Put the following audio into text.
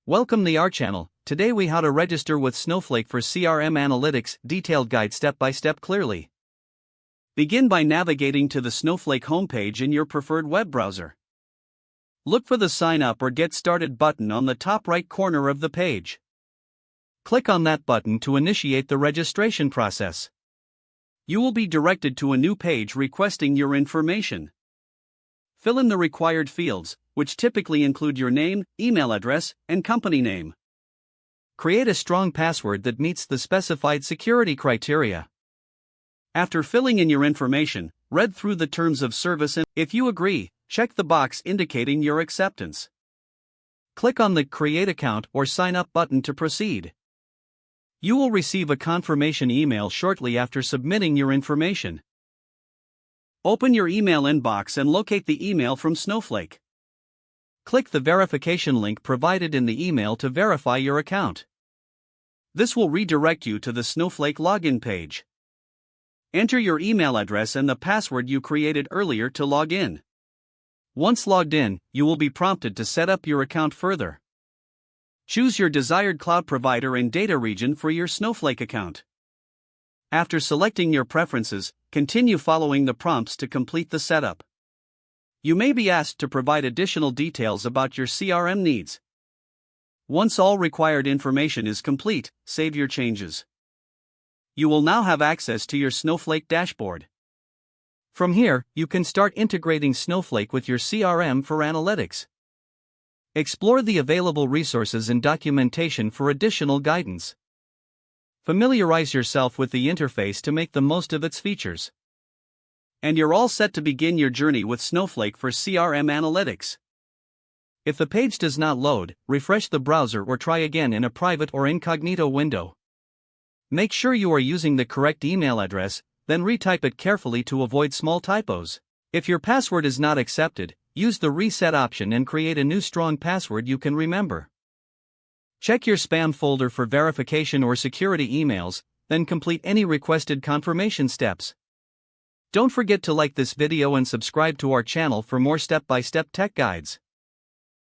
Welcome to our channel. Today we how to register with Snowflake for CRM analytics, detailed guide step by step clearly. Begin by navigating to the Snowflake homepage in your preferred web browser. Look for the Sign Up or Get Started button on the top right corner of the page. Click on that button to initiate the registration process. You will be directed to a new page requesting your information. Fill in the required fields, which typically include your name, email address, and company name. Create a strong password that meets the specified security criteria. After filling in your information, read through the terms of service and, if you agree, check the box indicating your acceptance. Click on the Create Account or Sign Up button to proceed. You will receive a confirmation email shortly after submitting your information. Open your email inbox and locate the email from Snowflake. Click the verification link provided in the email to verify your account. This will redirect you to the Snowflake login page. Enter your email address and the password you created earlier to log in. Once logged in, you will be prompted to set up your account further. Choose your desired cloud provider and data region for your Snowflake account. After selecting your preferences, continue following the prompts to complete the setup. You may be asked to provide additional details about your CRM needs. Once all required information is complete, save your changes. You will now have access to your Snowflake dashboard. From here, you can start integrating Snowflake with your CRM for analytics. Explore the available resources and documentation for additional guidance. Familiarize yourself with the interface to make the most of its features. And you're all set to begin your journey with Snowflake for CRM analytics. If the page does not load, refresh the browser or try again in a private or incognito window. Make sure you are using the correct email address, then retype it carefully to avoid small typos. If your password is not accepted, use the reset option and create a new strong password you can remember. Check your spam folder for verification or security emails, then complete any requested confirmation steps. Don't forget to like this video and subscribe to our channel for more step-by-step tech guides.